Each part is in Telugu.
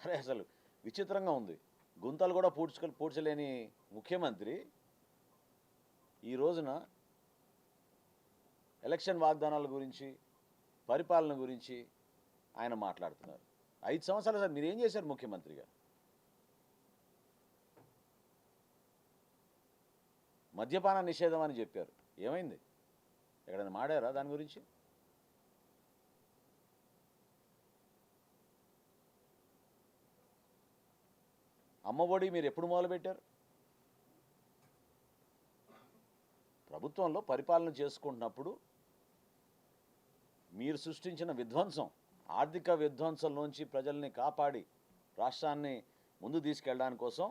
అరే అసలు విచిత్రంగా ఉంది. గుంతలు కూడా పూడ్చలేని ముఖ్యమంత్రి ఈ రోజున ఎలక్షన్ వాగ్దానాల గురించి, పరిపాలన గురించి ఆయన మాట్లాడుతున్నారు. 5 సంవత్సరాలు సార్ మీరేం చేశారు ముఖ్యమంత్రిగా? మద్యపాన నిషేధం అని చెప్పారు. ఏమైంది? ఎక్కడైనా మాడారా దాని గురించి? అమ్మఒడి మీరు ఎప్పుడు మొదలుపెట్టారు? ప్రభుత్వంలో పరిపాలన చేసుకుంటున్నప్పుడు మీరు సృష్టించిన విధ్వంసం, ఆర్థిక విధ్వంసంలోంచి ప్రజల్ని కాపాడి రాష్ట్రాన్ని ముందు తీసుకెళ్ళడానికి కోసం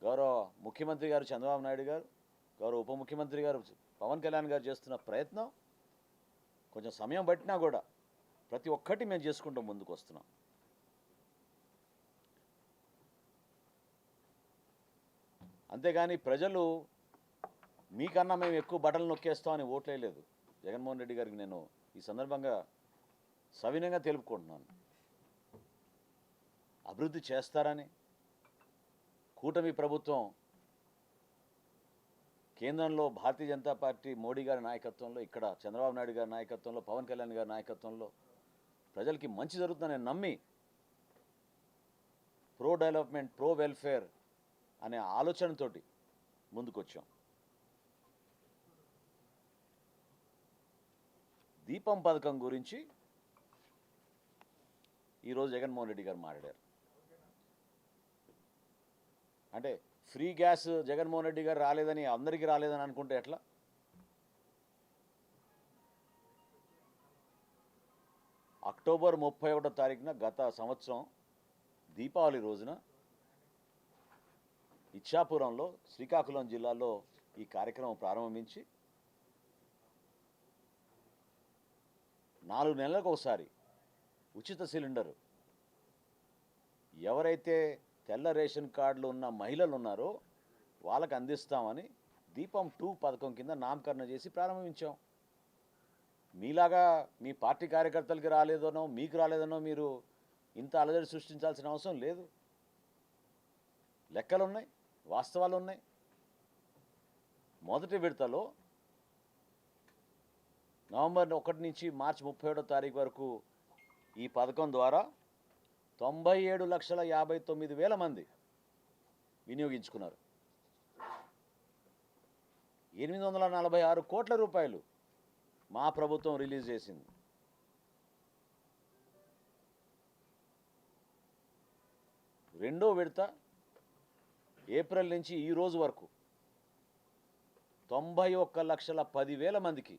గౌరవ ముఖ్యమంత్రి గారు చంద్రబాబు నాయుడు గారు, గౌరవ ఉప ముఖ్యమంత్రి గారు పవన్ కళ్యాణ్ గారు చేస్తున్న ప్రయత్నం కొంచెం సమయం పట్టినా కూడా ప్రతి ఒక్కటి మేము చేసుకుంటూ ముందుకు వస్తున్నాం. అంతేగాని ప్రజలు మీకన్నా మేము ఎక్కువ బటన్లు నొక్కేస్తామని ఓట్లేయలేదు. జగన్మోహన్ రెడ్డి గారికి నేను ఈ సందర్భంగా సవినయంగా తెలుపుకుంటున్నాను. అభివృద్ధి చేస్తారని కూటమి ప్రభుత్వం కేంద్రంలో భారతీయ జనతా పార్టీ మోడీ గారి నాయకత్వంలో, ఇక్కడ చంద్రబాబు నాయుడు గారి నాయకత్వంలో, పవన్ కళ్యాణ్ గారి నాయకత్వంలో ప్రజలకి మంచి జరుగుతుందని నమ్మి ప్రో డెవలప్మెంట్, ప్రో వెల్ఫేర్ అనే ఆలోచనతోటి ముందుకొచ్చాం. దీపం పథకం గురించి ఈరోజు జగన్మోహన్ రెడ్డి గారు మాట్లాడారు. అంటే ఫ్రీ గ్యాస్ జగన్మోహన్ రెడ్డి గారు రాలేదని అందరికీ రాలేదని అనుకుంటే ఎట్లా? అక్టోబర్ 31వ తారీఖున గత సంవత్సరం దీపావళి రోజున ఇచ్చాపురంలో, శ్రీకాకుళం జిల్లాలో ఈ కార్యక్రమం ప్రారంభించి 4 నెలలకు ఒకసారి ఉచిత సిలిండరు ఎవరైతే తెల్ల రేషన్ కార్డులు ఉన్న మహిళలు ఉన్నారో వాళ్ళకి అందిస్తామని దీపం 2 పథకం కింద నామకరణ చేసి ప్రారంభించాం. మీలాగా మీ పార్టీ కార్యకర్తలకి రాలేదనో మీకు రాలేదనో మీరు ఇంత అలజడి సృష్టించాల్సిన అవసరం లేదు. లెక్కలున్నాయి, వాస్తవాలు ఉన్నాయి. మొదటి విడతలో నవంబర్ 1 నుంచి మార్చి 31వ తారీఖు వరకు ఈ పథకం ద్వారా 97,59,000 మంది వినియోగించుకున్నారు. 846 కోట్ల రూపాయలు మా ప్రభుత్వం రిలీజ్ చేసింది. రెండో విడత ఏప్రిల్ నుంచి ఈ రోజు వరకు 91,10,000 మందికి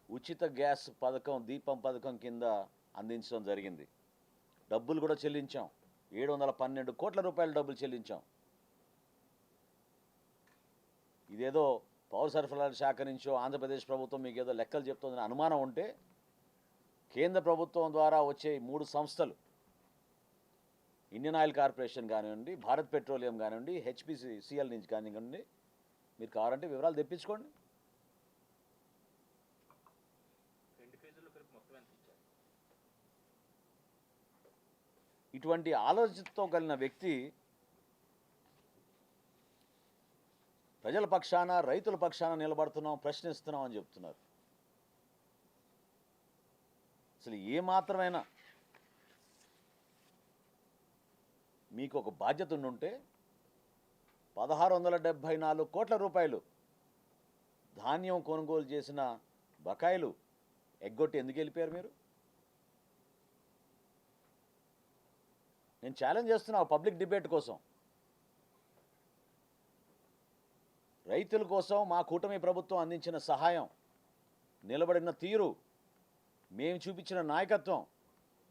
ఉచిత గ్యాస్ పథకం, దీపం పథకం కింద అందించడం జరిగింది. డబ్బులు కూడా చెల్లించాం. 712 కోట్ల రూపాయల డబ్బులు చెల్లించాం. ఇదేదో పౌర సరఫరాల శాఖ నుంచో ఆంధ్రప్రదేశ్ ప్రభుత్వం మీకు ఏదో లెక్కలు చెప్తుందని అనుమానం ఉంటే, కేంద్ర ప్రభుత్వం ద్వారా వచ్చే 3 సంస్థలు, ఇండియన్ ఆయిల్ కార్పొరేషన్ కానివ్వండి, భారత్ పెట్రోలియం కానివ్వండి, హెచ్పిసిఎల్ నుంచి కానివ్వండి, మీరు కావాలంటే వివరాలు తెప్పించుకోండి. ఇటువంటి ఆలోచనతో కలిగిన వ్యక్తి ప్రజల పక్షాన, రైతుల పక్షాన నిలబడుతున్నాం, ప్రశ్నిస్తున్నాం అని చెప్తున్నారు. అసలు ఏమాత్రమైనా మీకు ఒక బాధ్యత ఉండుంటే 1,674 కోట్ల రూపాయలు ధాన్యం కొనుగోలు చేసిన బకాయిలు ఎగ్గొట్టి ఎందుకు వెళ్ళిపోయారు మీరు? నేను ఛాలెంజ్ చేస్తున్నా పబ్లిక్ డిబేట్ కోసం. రైతుల కోసం మా కూటమి ప్రభుత్వం అందించిన సహాయం, నిలబడిన తీరు, మేము చూపించిన నాయకత్వం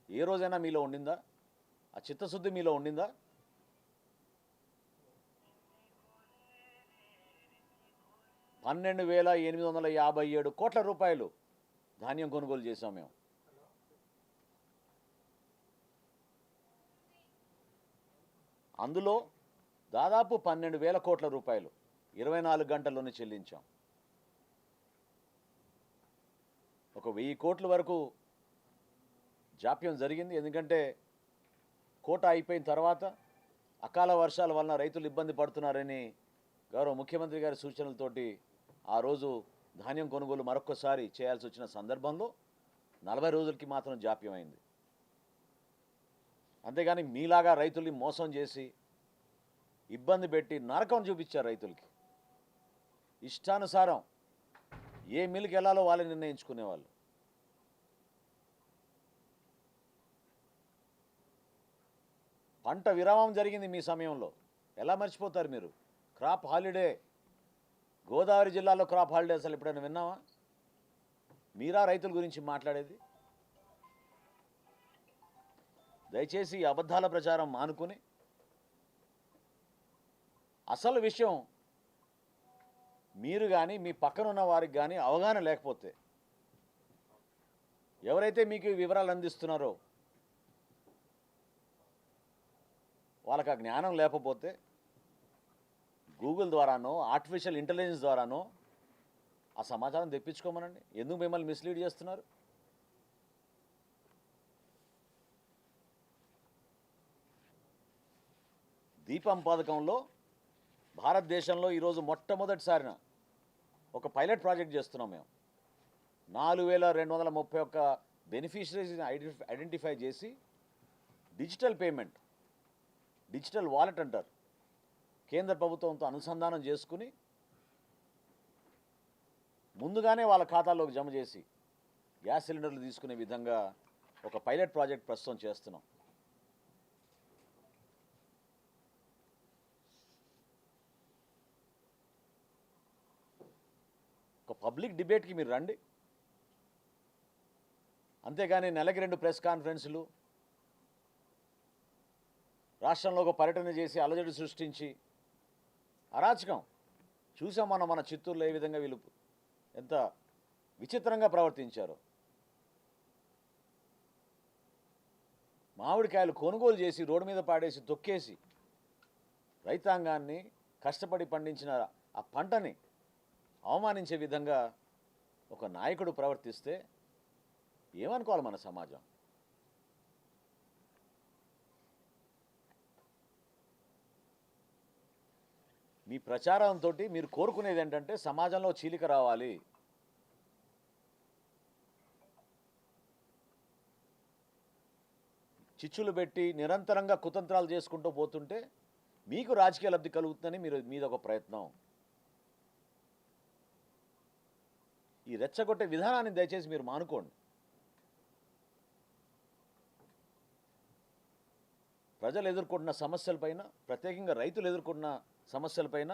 ఏ రోజైనా మీలో ఉండిందా? ఆ చిత్తశుద్ధి మీలో ఉండిందా? $12,857 కోట్ల రూపాయలు ధాన్యం కొనుగోలు చేశాం మేము. అందులో దాదాపు 12,000 కోట్ల రూపాయలు 24 గంటల్లోనే చెల్లించాం. ఒక 1000 కోట్ల వరకు జాప్యం జరిగింది. ఎందుకంటే కోట అయిపోయిన తర్వాత అకాల వర్షాల వలన రైతులు ఇబ్బంది పడుతున్నారని గౌరవ ముఖ్యమంత్రి గారి సూచనలతోటి ఆ రోజు ధాన్యం కొనుగోలు మరొక్కసారి చేయాల్సి వచ్చిన సందర్భంలో 40 రోజులకి మాత్రం జాప్యమైంది. అంతేగాని మీలాగా రైతుల్ని మోసం చేసి ఇబ్బంది పెట్టి నరకం చూపించారు రైతులకి. ఇష్టానుసారం ఏ మిల్లుకి వెళ్ళాలో వాళ్ళే నిర్ణయించుకునేవాళ్ళు. పంట విరామం జరిగింది మీ సమయంలో, ఎలా మర్చిపోతారు మీరు? క్రాప్ హాలిడే, గోదావరి జిల్లాలో క్రాప్ హాలిడే అసలు ఎప్పుడైనా విన్నావా? మీరా రైతుల గురించి మాట్లాడేది? దయచేసి ఈ అబద్ధాల ప్రచారం మానుకుని అసలు విషయం మీరు కానీ మీ పక్కన ఉన్న వారికి కానీ అవగాహన లేకపోతే, ఎవరైతే మీకు ఈ వివరాలు అందిస్తున్నారో వాళ్ళకి ఆ జ్ఞానం లేకపోతే గూగుల్ ద్వారానో ఆర్టిఫిషియల్ ఇంటెలిజెన్స్ ద్వారానో ఆ సమాచారం తెప్పించుకోమనండి. ఎందుకు మిమ్మల్ని మిస్లీడ్ చేస్తున్నారు? దీపం పథకంలో భారతదేశంలో ఈరోజు మొట్టమొదటిసారిన ఒక పైలట్ ప్రాజెక్ట్ చేస్తున్నాం మేము. 4231 బెనిఫిషరీస్ని ఐడెంటిఫై చేసి డిజిటల్ పేమెంట్, డిజిటల్ వాలెట్ అంటారు, కేంద్ర ప్రభుత్వంతో అనుసంధానం చేసుకుని ముందుగానే వాళ్ళ ఖాతాల్లోకి జమ చేసి గ్యాస్ సిలిండర్లు తీసుకునే విధంగా ఒక పైలట్ ప్రాజెక్ట్ ప్రస్తుతం చేస్తున్నాం. ఒక పబ్లిక్ డిబేట్కి మీరు రండి, అంతేగాని నెలకి 2 ప్రెస్ కాన్ఫరెన్సులు, రాష్ట్రంలో ఒక పర్యటన చేసి అలజడి సృష్టించి అరాచకం చూసాం. మన చిత్తూరులో ఏ విధంగా వీళ్ళు ఎంత విచిత్రంగా ప్రవర్తించారో. మామిడికాయలు కొనుగోలు చేసి రోడ్డు మీద పాడేసి తొక్కేసి రైతాంగాన్ని కష్టపడి పండించిన ఆ పంటని అవమానించే విధంగా ఒక నాయకుడు ప్రవర్తిస్తే ఏమనుకోవాలి మన సమాజం? మీ ప్రచారంతో మీరు కోరుకునేది ఏంటంటే సమాజంలో చీలిక రావాలి. చిచ్చులు పెట్టి నిరంతరంగా కుతంత్రాలు చేసుకుంటూ పోతుంటే మీకు రాజకీయ లబ్ధి కలుగుతుందని మీదొక ప్రయత్నం. ఈ రెచ్చగొట్టే విధానాన్ని దయచేసి మీరు మానుకోండి. ప్రజలు ఎదుర్కొంటున్న సమస్యలపైన, ప్రత్యేకంగా రైతులు ఎదుర్కొంటున్న సమస్యలపైన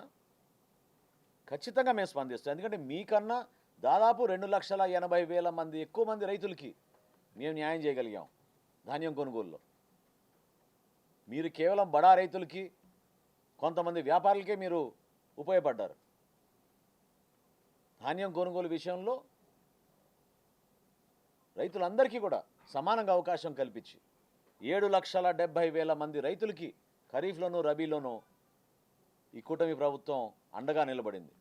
ఖచ్చితంగా మేము స్పందిస్తాం. ఎందుకంటే మీకన్నా దాదాపు 2,80,000 మంది ఎక్కువ మంది రైతులకి మేము న్యాయం చేయగలిగాం ధాన్యం కొనుగోలులో. మీరు కేవలం బడా రైతులకి, కొంతమంది వ్యాపారులకే మీరు ఉపయోగపడ్డారు. ధాన్యం కొనుగోలు విషయంలో రైతులందరికీ కూడా సమానంగా అవకాశం కల్పించి 7,70,000 మంది రైతులకి ఖరీఫ్లోనూ రబీలోనూ ఈ కూటమి ప్రభుత్వం అండగా నిలబడింది.